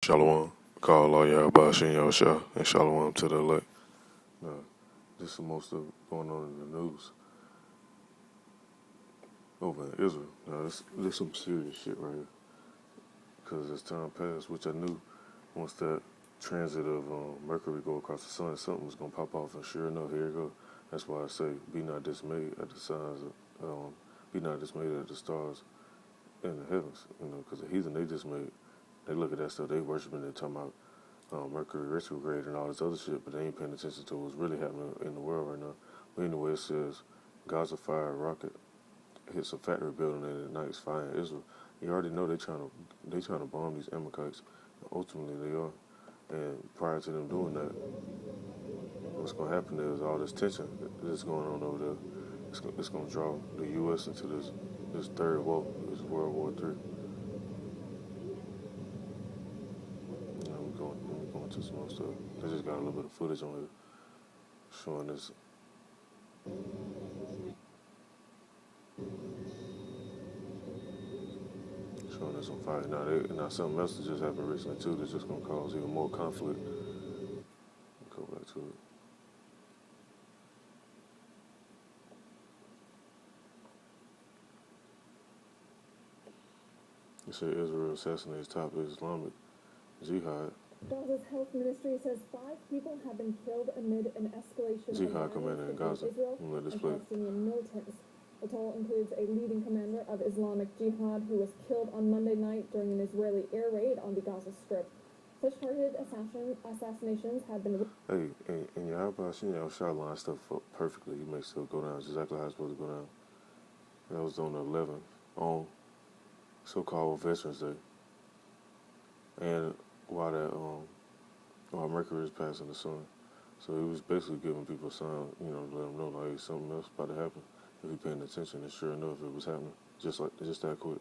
Shalom. Call all y'all Bashin Yosha and Shalom to the elect. Now, this is most of going on in the news over in Israel. Now, this some serious shit right here. Because as time passed, which I knew once that transit of Mercury go across the sun, something was going to pop off. And sure enough, here it go. That's why I say, be not dismayed at the signs, be not dismayed at the stars in the heavens. Because the heathen, they dismayed. They look at that stuff, they worshiping, they talking about Mercury retrograde and all this other shit, but they ain't paying attention to what's really happening in the world right now. But anyway, it says Gaza fire rocket hits a factory building and ignites fire in Israel. You already know they trying to bomb these Amalekites. Ultimately, they are. And prior to them doing that, what's going to happen is all this tension that's going on over there. It's going to draw the U.S. into this third war, this World War III. We're going to some more stuff. They just got a little bit of footage on here showing this. Showing us on fire. Now something else that just happened recently too that's just gonna cause even more conflict. Go back to it. It said Israel assassinates top Islamic jihad. Gaza's health ministry says 5 people have been killed amid an escalation Jihad commander in Gaza. Israel and Palestinian militants. The toll includes a leading commander of Islamic Jihad who was killed on Monday night during an Israeli air raid on the Gaza Strip. Such targeted assassinations have been... Hey, and Yahweh Shah lined stuff up perfectly. He makes stuff go down exactly how it's supposed to go down. That was on the 11th, on so-called Veterans Day. And while Mercury is passing the sun. So he was basically giving people a sign, to let them know, like, hey, something else about to happen. If you're paying attention, and sure enough, it was happening. Just that quick.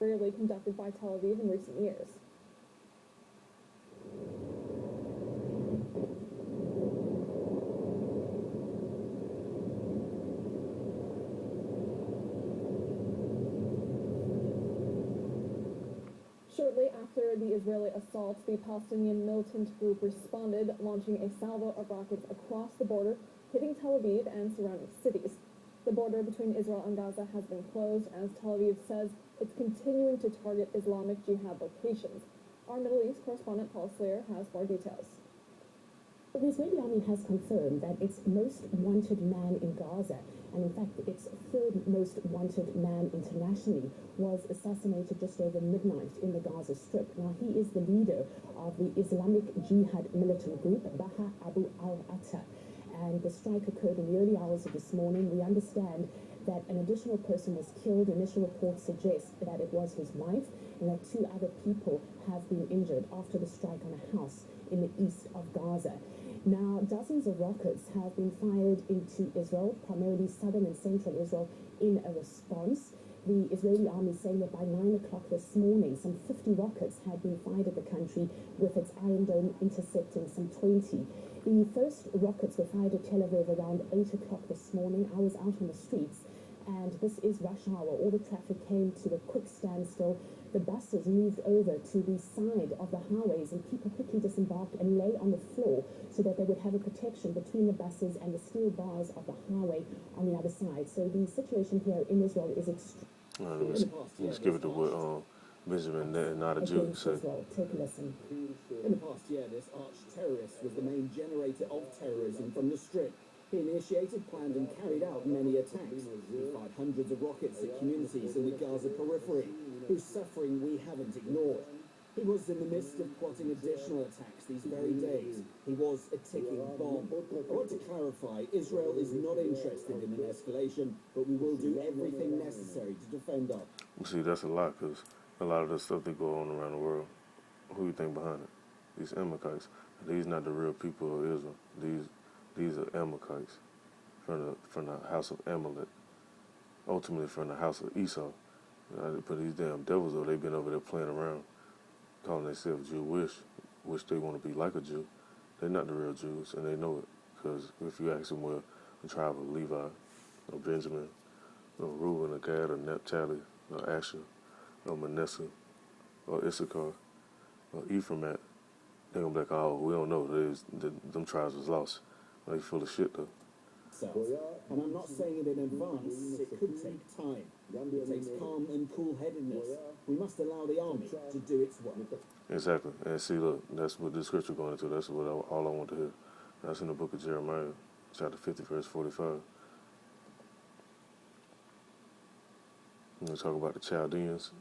Rarely conducted by Tel Aviv in recent years. Shortly after the Israeli assault, the Palestinian militant group responded, launching a salvo of rockets across the border, hitting Tel Aviv and surrounding cities. The border between Israel and Gaza has been closed as Tel Aviv says it's continuing to target Islamic Jihad locations. Our Middle East correspondent Paul Slayer has more details. The Israeli army has confirmed that its most wanted man in Gaza, and in fact its third most wanted man internationally, was assassinated just over midnight in the Gaza Strip. Now, he is the leader of the Islamic Jihad militant group, Baha Abu al-Atta. And the strike occurred in the early hours of this morning. We understand that an additional person was killed. Initial reports suggest that it was his wife and that 2 other people have been injured after the strike on a house in the east of Gaza. Now, dozens of rockets have been fired into Israel, primarily southern and central Israel, in a response. The Israeli army saying that by 9 o'clock this morning, some 50 rockets had been fired at the country, with its Iron Dome intercepting some 20. The first rockets were fired at Tel Aviv around 8 o'clock this morning. I was out on the streets, and this is rush hour. All the traffic came to a quick standstill. The buses moved over to the side of the highways, and people quickly disembarked and lay on the floor so that they would have a protection between the buses and the steel bars of the highway on the other side. So the situation here in Israel is extreme. Let's give it to what Benjamin Netanyahu said. Take a listen. In the past year, this arch-terrorist was the main generator of terrorism from the Strip. He initiated, planned and carried out many attacks. He fired hundreds of rockets at communities in the Gaza periphery, whose suffering we haven't ignored. He was in the midst of plotting additional attacks these very days. He was a ticking bomb. I want to clarify, Israel is not interested in an escalation, but we will do everything necessary to defend our... See, that's a lot, because a lot of the stuff that go on around the world, who you think behind it? These Amalekites. These not the real people of Israel. These are Amalekites from the house of Amalek, ultimately from the house of Esau. But these damn devils, though, they've been over there playing around, calling themselves Jewish, which they want to be like a Jew. They're not the real Jews, and they know it. Because if you ask them, well, the tribe of Levi, or Benjamin, or Reuben, or Gad, or Naphtali, or Asher, Manasseh or Issachar or Ephraim at, they're gonna be like, oh, we don't know. Them tribes was lost. They full of shit though. And I'm not saying it in advance, it could take time. It takes calm and cool-headedness. We must allow the army to do its work. Exactly. And see, look, that's what this scripture going into. That's what all I want to hear. That's in the book of Jeremiah, chapter 50, verse 45. We talk about the Chaldeans.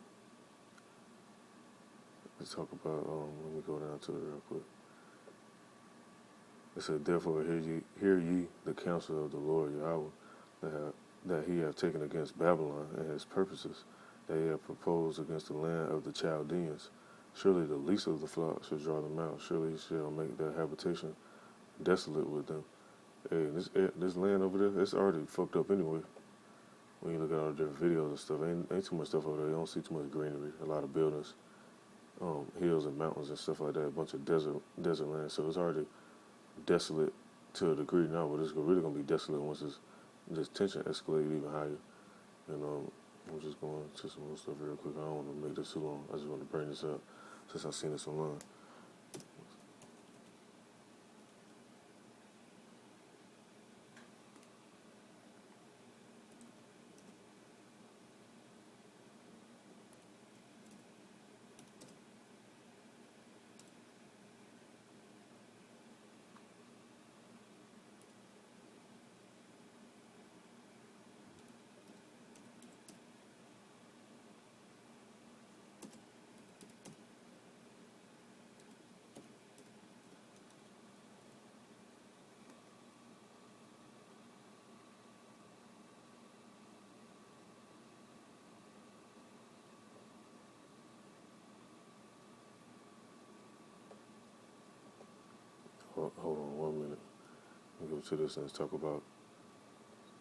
Let's talk about, let me go down to it real quick. It said, therefore hear ye the counsel of the Lord Yahweh, that he hath taken against Babylon and his purposes, that he hath proposed against the land of the Chaldeans. Surely the least of the flock shall draw them out. Surely he shall make their habitation desolate with them. Hey, this land over there, it's already fucked up anyway. When you look at all the different videos and stuff, ain't too much stuff over there. You don't see too much greenery, a lot of buildings, hills and mountains and stuff like that, a bunch of desert land. So it's already desolate to a degree now, but it's really gonna be desolate once this tension escalated even higher. And I'm just going to some more stuff real quick. I don't want to make this too long. I just want to bring this up since I've seen this online. Hold on 1 minute. Let me go to this and let's talk about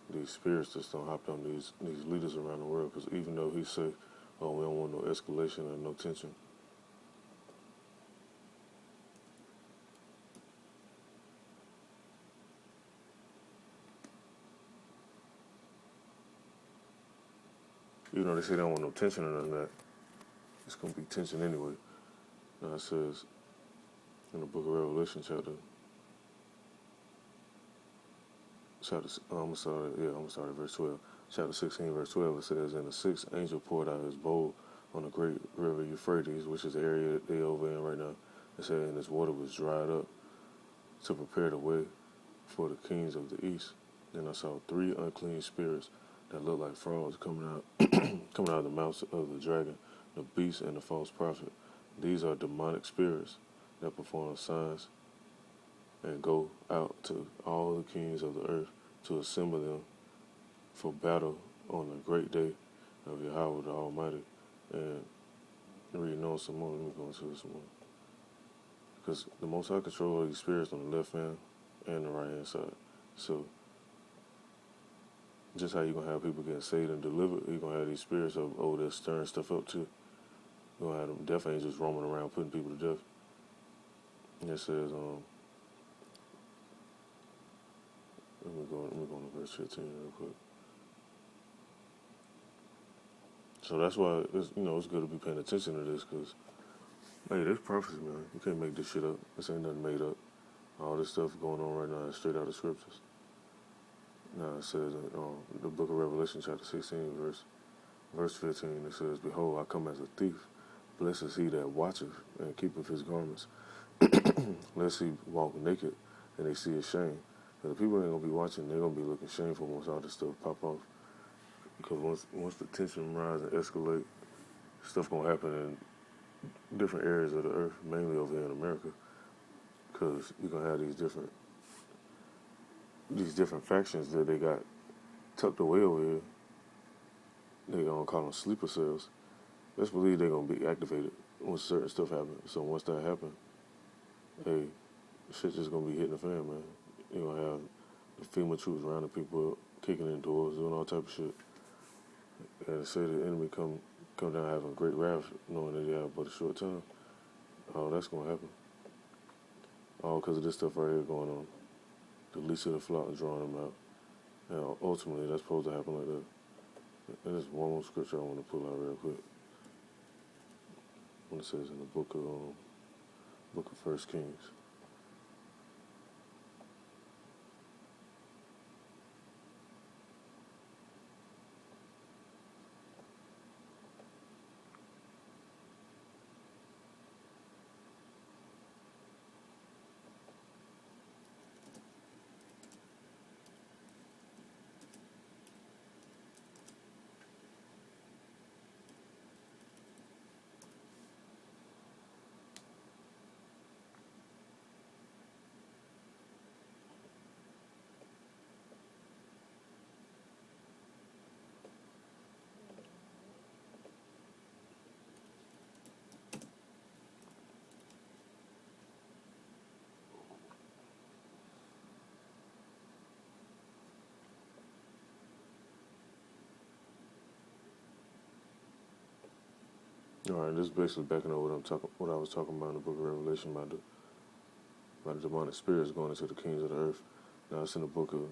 these spirits that's don't hop on these leaders around the world. Because even though he say, oh, we don't want no escalation or no tension, even though they say they don't want no tension or nothing like that, it's going to be tension anyway. Now it says in the book of Revelation, I'm gonna start at verse 12. Chapter 16, verse 12, it says, and the sixth angel poured out his bowl on the great river Euphrates, which is the area that they over in right now. It said, and its water was dried up to prepare the way for the kings of the east. Then I saw three unclean spirits that looked like frogs coming out of the mouth of the dragon, the beast, and the false prophet. These are demonic spirits that perform signs and go out to all the kings of the earth to assemble them for battle on the great day of Yahweh the Almighty. And reading on some more, let me go into this some more. Because the Most High control all these spirits on the left hand and the right hand side. So just how you're going to have people getting saved and delivered, you're going to have these spirits over there stirring stuff up too. You're going to have them death angels roaming around putting people to death. And it says, let me go to verse 15 real quick. So that's why it's good to be paying attention to this, because hey, this prophecy, man. You can't make this shit up. This ain't nothing made up. All this stuff going on right now is straight out of scriptures. Now it says in the book of Revelation, chapter 16, verse 15, it says, behold, I come as a thief. Blessed is he that watcheth and keepeth his garments, lest he walk naked and they see his shame. And the people ain't going to be watching. They're going to be looking shameful once all this stuff pop off. Because once the tension rise and escalate, stuff going to happen in different areas of the earth, mainly over here in America. Because you're going to have these different factions that they got tucked away over here. They're going to call them sleeper cells. Let's believe they're going to be activated when certain stuff happens. So once that happens, hey, shit's just going to be hitting the fan, man. You're going to have the FEMA troops rounding people up, kicking in doors, doing all type of shit. And to say the enemy come down having great wrath, knowing that they have but a short time, oh, that's going to happen. All because of this stuff right here going on. The least of the flock is drawing them out. And ultimately, that's supposed to happen like that. And there's one more scripture I want to pull out real quick. when it says in the book of First Kings. All right, this is basically backing up what I was talking about in the Book of Revelation about the demonic spirits going into the kings of the earth. Now it's in the book of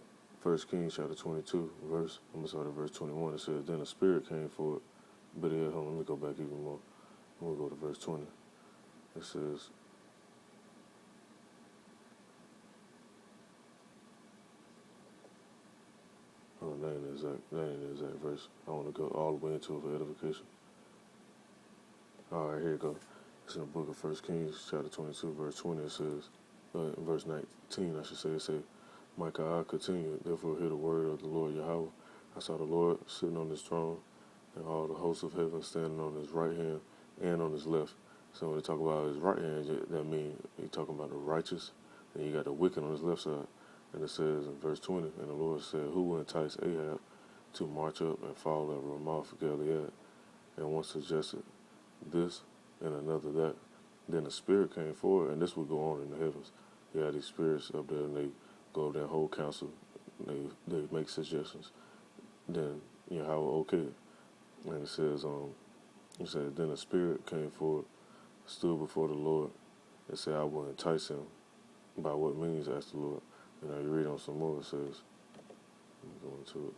First Kings, chapter 22, I'm gonna start at verse 21. It says, "Then a spirit came forth." But yeah, hold on, let me go back even more. I'm gonna go to verse 20. It says, "Oh, that ain't the exact verse. I want to go all the way into it for edification." All right, here you go. It's in the book of First Kings, chapter 22, verse 20. It says, in verse 19, I should say, it says, "Micah, I continue, therefore hear the word of the Lord Yahweh. I saw the Lord sitting on his throne, and all the hosts of heaven standing on his right hand and on his left." So when they talk about his right hand, that means he's talking about the righteous, and you got the wicked on his left side. And it says in verse 20, "And the Lord said, Who will entice Ahab to march up and fall at Ramoth Gilead?" And one suggested this and another that. Then the spirit came forward, and this would go on in the heavens. You have these spirits up there, and they go over their whole council. They make suggestions. Then Yahweh okay it. And it says, "Then the spirit came forward, stood before the Lord, and said, I will entice him." "By what means?" asked the Lord. And now you read on some more, it says, let me go into it.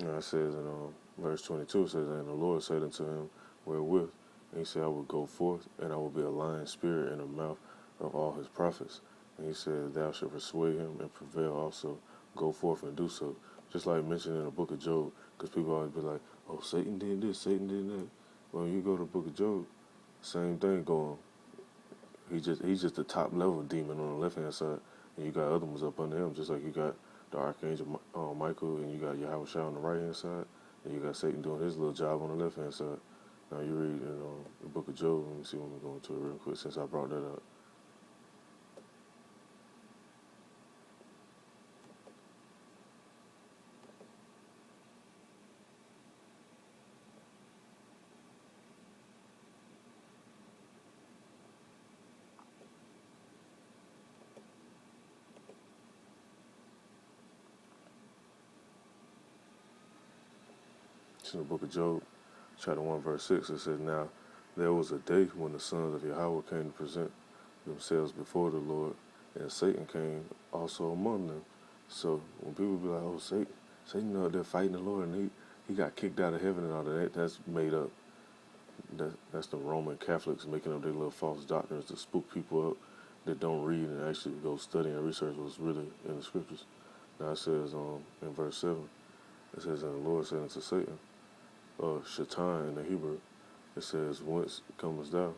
And it says in verse 22, it says, "And the Lord said unto him, Wherewith? And he said, I will go forth, and I will be a lying spirit in the mouth of all his prophets. And he said, Thou shalt persuade him and prevail also. Go forth and do so." Just like mentioned in the book of Job, because people always be like, "Oh, Satan did this, Satan did that." Well, you go to the book of Job, same thing going. He's just the top level demon on the left hand side, and you got other ones up under him, just like you got the archangel Michael, and you got Yahweh Shai on the right hand side, and you got Satan doing his little job on the left hand side. Now you read in the book of Job. Let me see when we're going to it real quick since I brought that up. It's in the book of Job, chapter 1, verse 6. It says, "Now there was a day when the sons of Yahweh came to present themselves before the Lord, and Satan came also among them." So when people be like, "Oh, Satan out there fighting the Lord, and he got kicked out of heaven and all that," that's made up. That's the Roman Catholics making up their little false doctrines to spook people up that don't read and actually go study and research what's really in the scriptures. Now it says in verse 7, it says, "And the Lord said unto Satan," Shaitan in the Hebrew, it says, "Whence comest thou?"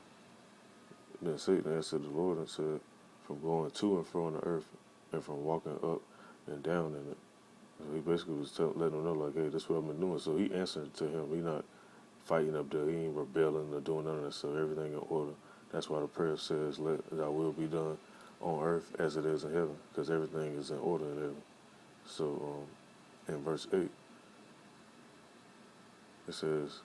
Then Satan answered the Lord and said, "From going to and fro on the earth, and from walking up and down in it." So he basically was letting him know, like, "Hey, this is what I've been doing." So he answered to him. He not fighting up there. He ain't rebelling or doing none of that stuff. Everything in order. That's why the prayer says, "Let thy will be done on earth as it is in heaven," because everything is in order in heaven. So in verse 8, it says,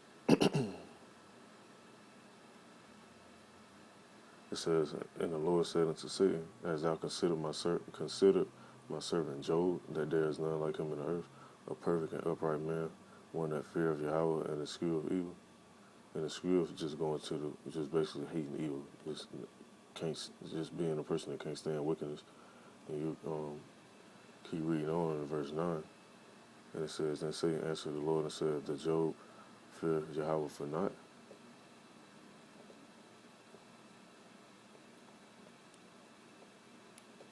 "And the Lord said unto Satan, As thou consider my servant Job, that there is none like him in the earth, a perfect and upright man, one that feareth Yahweh and escheweth evil." And the script just going to just basically hating evil, just can't, just being a person that can't stand wickedness. And you keep reading on in verse 9, and it says, "Then Satan answered the Lord and said, Did Job fear Yahweh for naught?"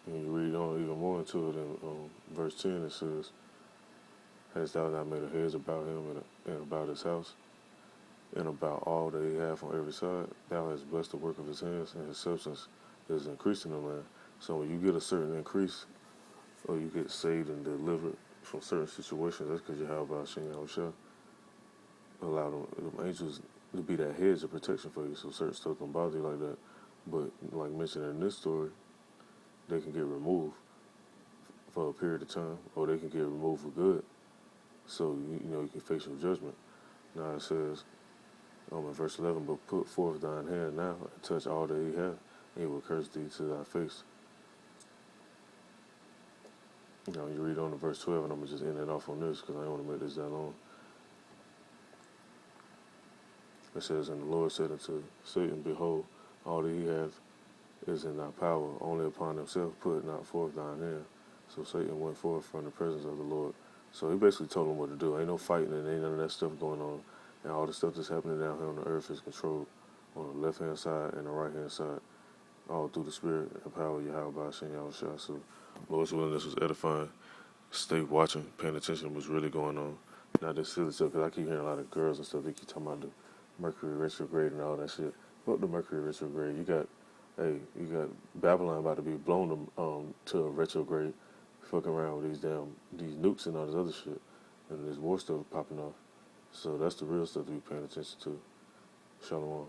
And you read on even more into it in verse 10, it says, "Hast thou not made a hedge about him and about his house, and about all that he hath on every side? Thou hast blessed the work of his hands, and his substance is increasing in the land." So when you get a certain increase, or you get saved and delivered from certain situations, that's because Yahweh Hashem Yahushua allow them angels to be that hedge of protection for you, so certain stuff don't bother you like that. But like mentioned in this story, they can get removed for a period of time, or they can get removed for good. So you can face your judgment. Now it says in verse 11, "But put forth thine hand now and touch all that he hath, and he will curse thee to thy face." Now you read on to verse 12, and I'm gonna just end it off on this because I don't want to make this that long. It says, "And the Lord said unto Satan, Behold, all that he hath is in thy power, only upon himself put not forth thine hand." So Satan went forth from the presence of the Lord. So he basically told him what to do. Ain't no fighting and ain't none of that stuff going on. And all the stuff that's happening down here on the earth is controlled on the left-hand side and the right-hand side, all through the Spirit and power of Yahweh Hashem Yahushua. So Lord's willing, this was edifying. Stay watching, paying attention to what's really going on. Not this silly stuff, because I keep hearing a lot of girls and stuff, they keep talking about the Mercury retrograde and all that shit. Fuck the Mercury retrograde. You got Babylon about to be blown to a retrograde, fucking around with these nukes and all this other shit, and this war stuff popping off. So that's the real stuff to be paying attention to. Shalom.